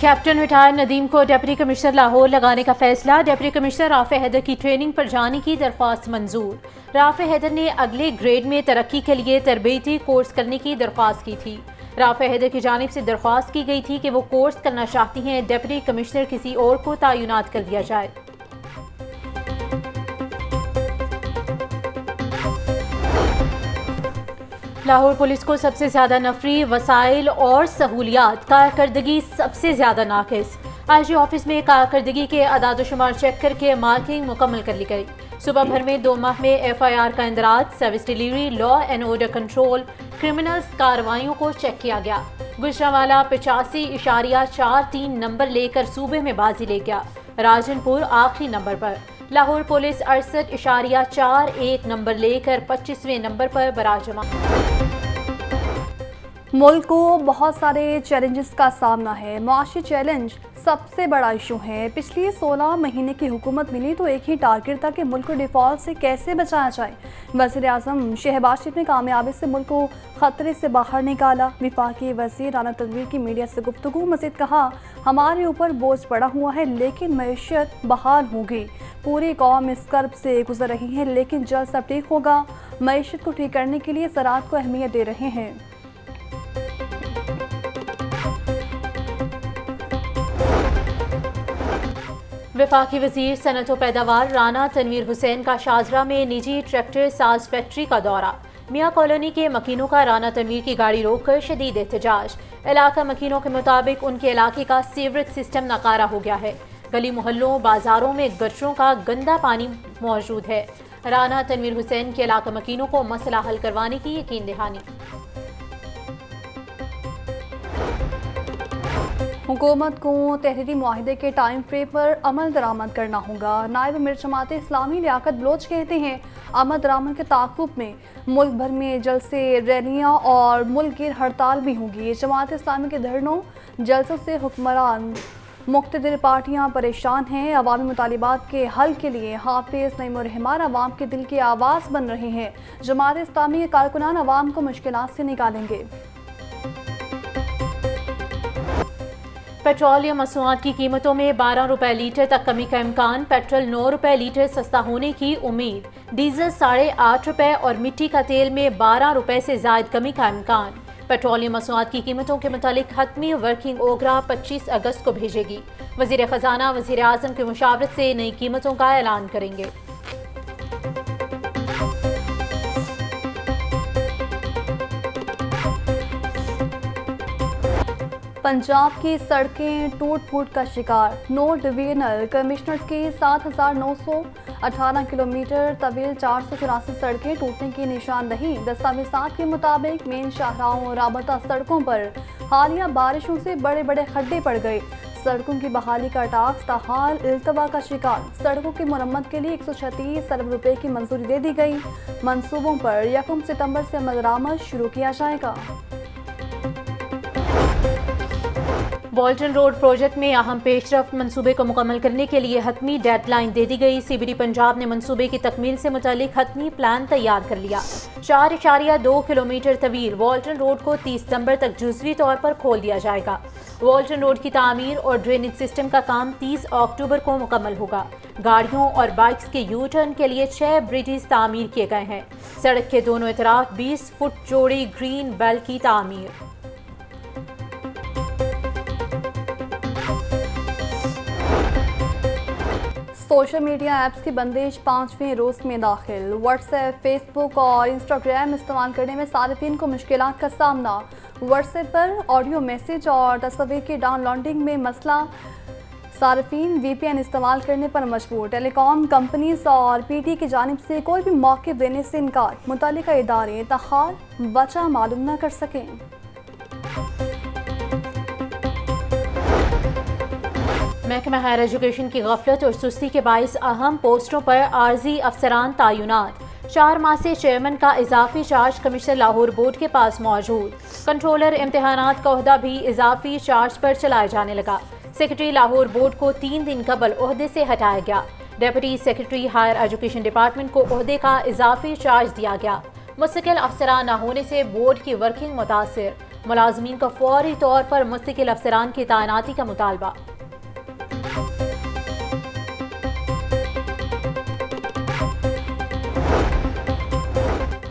Captain retire Nadeem को deputy commissioner Lahore लगाने का फैसला। डिप्टी कमिश्नर राफे हैदर की ट्रेनिंग पर जाने की दरख्वास्त मंजूर। राफे हैदर ने अगले ग्रेड में तरक्की के लिए तरबेती कोर्स करने की दरख्वास्त की थी। राफे हैदर की जानिब से दरख्वास्त की गई थी कि वो कोर्स करना चाहती हैं, डिप्टी कमिश्नर किसी और को तैनात कर दिया जाए। लाहौर पुलिस को सबसे ज्यादा नफरी वसाइल और सहूलियात, कारकर्दगी सबसे ज्यादा नाकिस। आईजी ऑफिस में कारकर्दगी के अदाद-ओ-शुमार चेक करके मार्किंग मुकम्मल कर ली गई। सुबह भर में 2 माह में FIR का इंदराज, service delivery, law and order control, criminals कार्रवाइयों को चेक किया गया। गुजरांवाला 85.43 नंबर लेकर सूबे में बाजी ले गया। राजनपुर आखिरी नंबर पर। लाहौर पुलिस 68.41 नंबर लेकर 25वें नंबर पर बराजमा। मुल्क को बहुत सारे चैलेंजेस का सामना है। मुआशी चैलेंज सबसे बड़ा इशू है। पिछली 16 महीने की हुकूमत मिली तो एक ही टारगेट था कि मुल्क को डिफॉल्ट से कैसे बचाया जाए। वज़ीर-ए-आज़म शहबाज शरीफ ने कामयाबी से मुल्क को खतरे से बाहर निकाला। वफाकी वज़ीर राना तनवीर की मीडिया से गुफ्तगू। मज़ीद कहा, हमारे ऊपर बोझ पड़ा हुआ है लेकिन मईशत बहाल होगी। पूरी कौम इस कर्ब से गुजर रही है लेकिन जल्द सब ठीक होगा। मईशत को ठीक करने के लिए ज़राअत को अहमियत दे रहे हैं। वफाकी वजीर सनत व पैदावार राना तनवीर हुसैन का शाहजरा में निजी ट्रैक्टर साज फैक्ट्री का दौरा। मियाँ कॉलोनी के मकीनों का राना तनवीर की गाड़ी रोककर शदीद एहतजाज। इलाका मकीनों के मुताबिक उनके इलाके का सीवरेज सिस्टम नाकारा हो गया है। गली मोहल्लों बाजारों में गटरों का गंदा पानी मौजूद है। राना तनवीर हुसैन के इलाका मकीनों को मसला हल करवाने की यकीन दहानी। हुकूमत को तहरीरी मुआहिदे के टाइम फ्रेम पर अमल दरामद करना होगा। नायब अमीर जमात इस्लामी लियाकत बलोच कहते हैं, अमल दरामद के ताक़ुब में मुल्क भर में जलसे, रैलियाँ और मुल्क गिर हड़ताल भी होगी। जमात इस्लामी के धरनों जलसों से हुक्मरान मुख्तलिफ पार्टियाँ परेशान हैं। अवामी मुतालिबात के हल के लिए हाफिज नईम उर रहमान अवाम के दिल की आवाज़ बन रहे हैं। जमात इस्लामी के कारकुनान अवाम को मुश्किलात से निकालेंगे। पेट्रोलियम मसनूआत की कीमतों में 12 रुपए लीटर तक कमी का इम्कान। पेट्रोल 9 रुपए लीटर सस्ता होने की उम्मीद। डीजल 8.5 रुपए और मिट्टी का तेल में 12 रुपए से जायद कमी का इम्कान। पेट्रोलियम मसनूआत की कीमतों के मुतालिक हतमी वर्किंग ओगरा 25 अगस्त को भेजेगी। वज़ीर ख़जाना वज़ीर आज़म की मुशावरत से नई कीमतों का ऐलान करेंगे। पंजाब की सड़कें टूट फूट का शिकार। 9 डिवीजनल कमिश्नर्स की 7,918 किलोमीटर तवील 484 सड़कें टूटने की निशानदही। दस्तावेज़ात के मुताबिक मेन शाहराहों राबता सड़कों पर हालिया बारिशों से बड़े बड़े खड्डे पड़ गए। सड़कों की बहाली का टास्क ताहाल इल्तवा का शिकार। सड़कों की मरम्मत के लिए 136 अरब रुपए की मंजूरी दे दी गई। मंसूबों पर 1 सितंबर से अमल दरामद शुरू किया जाएगा। वॉल्टन रोड प्रोजेक्ट में अहम पेशरफ्त मंसूबे को मुकम्मल करने के लिए हतमी डेडलाइन दे दी गई। CBD पंजाब ने मंसूबे की तकमील से मुतालिक हतमी प्लान तैयार कर लिया। 4.2 किलोमीटर तवील वॉल्टन रोड को 30 सितंबर तक जुज़वी तौर पर खोल दिया जाएगा। वॉल्टन रोड की तामीर और ड्रेनेज सिस्टम का काम 30 अक्टूबर को मुकम्मल होगा। गाड़ियों और बाइक्स के यू टर्न के लिए 6 ब्रिजेस तामीर किए गए हैं। सड़क के दोनों इतराफ 20 फुट चौड़ी ग्रीन बेल्ट की तामीर। सोशल मीडिया ऐप्स की बंदिश 5वें रोज़ में दाखिल। व्हाट्सएप, फेसबुक और इंस्टाग्राम इस्तेमाल करने में सारिफिन को मुश्किलात का सामना। व्हाट्सएप पर ऑडियो मैसेज और तस्वीर की डाउनलोडिंग में मसला। सारिफिन VPN इस्तेमाल करने पर मजबूर। टेलीकॉम कंपनीज और PT की जानिब से कोई भी मौके देने से इनकार। मुतल्लिका इदारे तहाल वजह मालूम न कर सकें। महकमा हायर एजुकेशन की गफलत और सुस्ती के बाइस अहम पोस्टों पर आर्जी अफसरान तैनात। 4 माह से चेयरमैन का इजाफी चार्ज कमिश्नर लाहौर बोर्ड के पास मौजूद। कंट्रोलर इम्तिहानात का ओहदा भी इजाफी चार्ज पर चलाया जाने लगा। सेक्रेटरी लाहौर बोर्ड को 3 दिन कबल ओहदे से हटाया गया। Deputy secretary higher education department को ओहदे का इजाफी चार्ज दिया गया। मुस्तकिल अफसरान न होने से बोर्ड की वर्किंग मुतासिर। मुलाजमीन का फौरी तौर पर मुस्तकिल अफसरान की तैनाती का मुतालबा।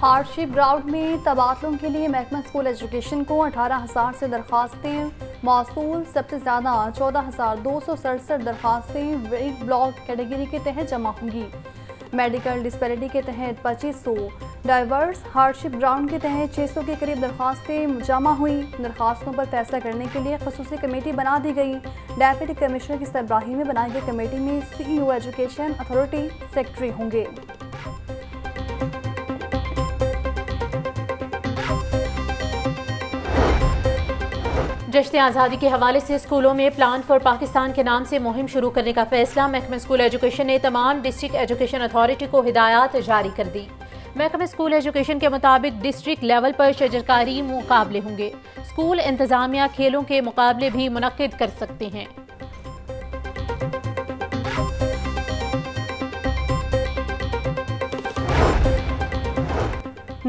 हार्डशिप ग्राउंड में तबादलों के लिए महकमा स्कूल एजुकेशन को 18,000 से दरखास्तें मौसूल। सबसे ज़्यादा 14,267 दरखास्तें वेट ब्लॉक कैटेगरी के तहत जमा होंगी। मेडिकल डिस्पैरिटी के तहत 2500, डाइवर्स हार्डशिप ग्राउंड के तहत 600 के करीब दरखास्तें जमा हुई। दरखास्तों पर फैसला करने के लिए खसूसी कमेटी बना दी गई। डेप्यूटी कमिश्नर की सरबराही में बनाई गई कमेटी में CEO एजुकेशन अथॉरिटी सेक्रेटरी होंगे। जश्न आज़ादी के हवाले से स्कूलों में प्लान फॉर पाकिस्तान के नाम से मुहिम शुरू करने का फैसला। महकमा स्कूल एजुकेशन ने तमाम डिस्ट्रिक्ट एजुकेशन अथॉरिटी को हिदायत जारी कर दी। महकमा स्कूल एजुकेशन के मुताबिक डिस्ट्रिक्ट लेवल पर शजरकारी मुकाबले होंगे। स्कूल इंतजामिया खेलों के मुकाबले भी मुनक्किद कर सकते हैं।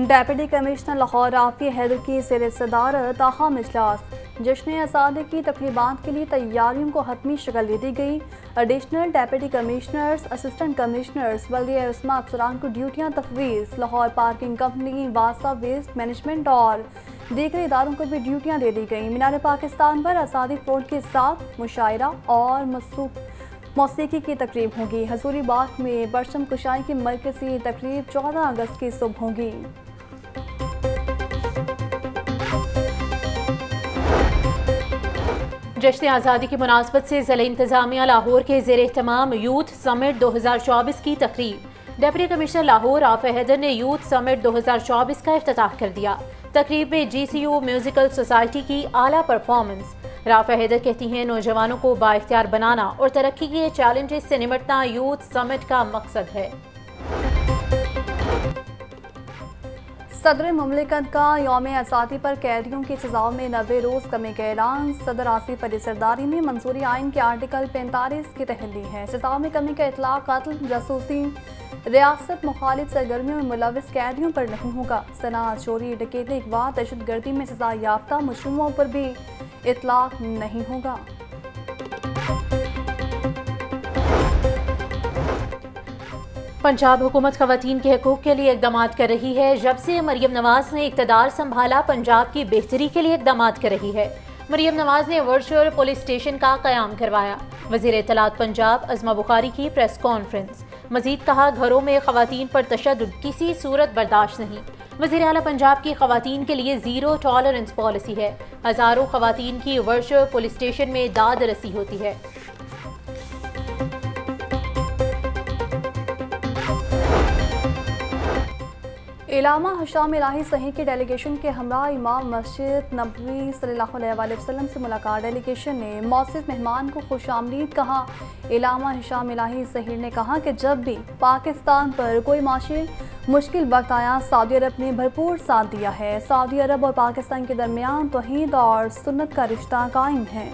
डेप्यूटी कमिश्नर लाहौर आफिया हैदर की ज़ेर सदारत अहम इजलास। जश्न आज़ादी की तकरीबात के लिए तैयारियों को हतमी शक्ल दे दी गई। Additional deputy commissioners, assistant commissioners, बल्दिया उस्मा अफसरान को ड्यूटियाँ तफवीज़। लाहौर पार्किंग कंपनी, वासा वेस्ट मैनेजमेंट और दीगर इदारों को भी ड्यूटियाँ दे दी गई। मीनार पाकिस्तान पर आज़ादी फ्रंट के साथ मुशायरा और मौसीकी की तकरीब होगी। हजूरी बाग में परचम कुशाई की मरकज़ी तकरीब 14 अगस्त की सुबह होगी। जश्न आज़ादी की मुनासबत से ज़िला इंतज़ामिया लाहौर के ज़ेर एहतमाम यूथ समिट 2024 की तकरीब। डिप्टी कमिश्नर लाहौर आफिया हैदर ने यूथ समिट 2024 का इफ्तिताह कर दिया। तकरीब में GCU म्यूजिकल सोसाइटी की आला परफॉर्मेंस। राफिया हैदर कहती हैं, नौजवानों को बाइख्तियार बनाना और तरक्की के चैलेंजेस से निपटना यूथ समिट का मकसद है। सदर मुमलिकत का यौम आज़ादी पर कैदियों की सज़ाओं में 90 रोज़ कमी का ऐलान। सदर आसिफ अली सरदारी ने मंसूरी आइन के आर्टिकल 45 की तहत दी है। सज़ाओं में कमी का इतलाक़ कत्ल, जासूसी, रियासत मुखालिफ सरगर्मियों में मुलविस कैदियों पर नहीं होगा। सनाअत, चोरी, डकैती, अगवा, दहशतगर्दी में सज़ा याफ्ता मुजरिमों पर भी इतलाक़ नहीं होगा। पंजाब हुकूमत ख़वातीन के हकूक़ के लिए इक़दाम कर रही है। जब से मरियम नवाज़ ने इक़्तिदार संभाला, पंजाब की बेहतरी के लिए इक़दाम कर रही है। मरियम नवाज़ ने वर्चुअल पुलिस स्टेशन का क़याम करवाया। वज़ीर इत्तलात पंजाब अज़मा बुखारी की प्रेस कॉन्फ्रेंस। मज़ीद कहा, घरों में ख़वातीन पर तशद्दुद किसी सूरत बर्दाश्त नहीं। वज़ीर आला पंजाब की ख़वातीन के लिए ज़ीरो टॉलरेंस पॉलिसी है। हज़ारों ख़वातीन की वर्चुअल पुलिस स्टेशन में दाद रसी होती है। इलामा हिशाम इलाही सही के डेलीगेशन के हमरा इमाम मस्जिद नबवी सल्लल्लाहु अलैहि वसल्लम से मुलाकात। डेलीगेशन ने मौसूद मेहमान को खुशामदीद कहा। इलामा हिशाम इलाही सही ने कहा कि जब भी पाकिस्तान पर कोई माशी मुश्किल वक्त आया, सऊदी अरब ने भरपूर साथ दिया है। सऊदी अरब और पाकिस्तान के दरमियान तौहीद और सुन्नत का रिश्ता कायम है।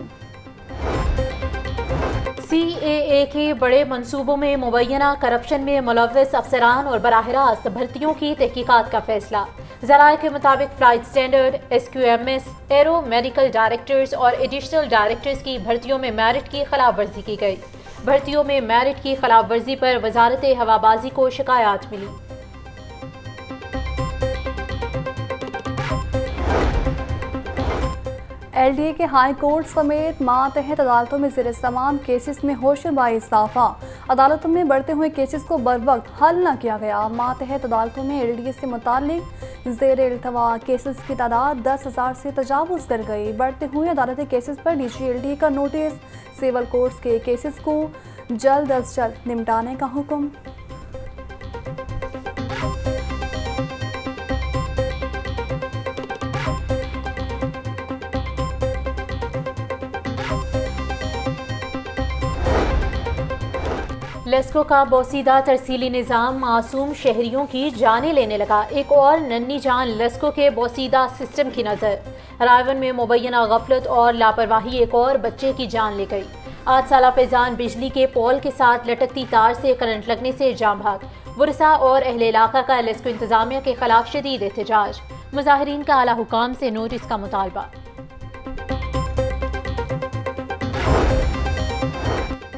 CAA के बड़े मंसूबों में मुबैना करप्शन में मुलव्वस अफसरान और बराह रास्त भर्तियों की तहकीकात का फैसला। ज़राए के मुताबिक flight standard, SQMS, arrow medical directors और एडिशनल डायरेक्टर्स की भर्तियों में मेरिट की खिलाफ वर्जी की गई। भर्तियों में मेरिट की खिलाफ वर्जी पर वजारत हवाबाजी को शिकायत मिली। LDA के हाई कोर्ट समेत मातहत अदालतों में ज़ेर तमाम केसेस में होशरबाई इजाफा। अदालतों में बढ़ते हुए केसेस को बर वक्त हल न किया गया। मातहत अदालतों में LDA से मुताल्लिक ज़ेर इल्तवा केसेस की तादाद 10,000 से तजावुज़ कर गई। बढ़ते हुए अदालती केसेस पर DG LDA का नोटिस। सिविल कोर्ट्स के केसेस को जल्द अज जल्द निपटाने का हुक्म। लेस्को का बोसीदा तरसीली निज़ाम मासूम शहरियों की जानें लेने लगा। एक और नन्ही जान लेस्को के बोसीदा सिस्टम की नज़र। रायवन में मुबैना गफलत और लापरवाही एक और बच्चे की जान ले गई। 8 साला फैजान बिजली के पोल के साथ लटकती तार से करंट लगने से जाम भाग। वरसा और अहले इलाका का लेस्को इंतजामिया के खिलाफ शदीद एहतजाज। मुजाहिरीन का आला हुकाम से नोटिस का मुतालबा।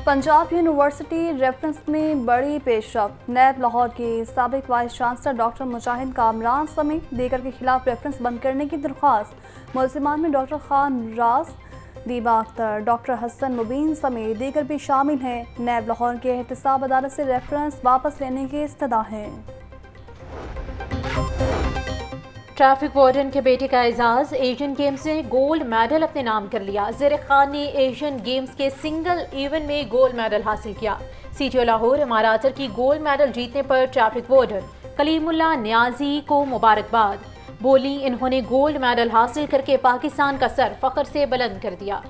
पंजाब यूनिवर्सिटी रेफरेंस में बड़ी पेशरफ। नैब लाहौर के साबिक वाइस चांसलर डॉक्टर मुजाहिद कामरान समेत दीगर के खिलाफ रेफरेंस बंद करने की दरख्वास्त। मुलजिमान में डॉक्टर खान राज, दीबा अख्तर, डॉक्टर हसन मुबीन समेत दीगर भी शामिल हैं। नैब लाहौर के एहतसाब अदालत से रेफरेंस वापस लेने की इस्तदा है। ट्रैफिक वार्डन के बेटे का एजाज। एशियन गेम्स में गोल्ड मेडल अपने नाम कर लिया। ज़ेर खान ने एशियन गेम्स के सिंगल इवेंट में गोल्ड मेडल हासिल किया। सीटीओ लाहौर इमारातर की गोल्ड मेडल जीतने पर ट्रैफिक वार्डन कलीमुल्लाह न्याजी को मुबारकबाद। बोली, इन्होंने गोल्ड मेडल हासिल करके पाकिस्तान का सर फख्र से बुलंद कर दिया।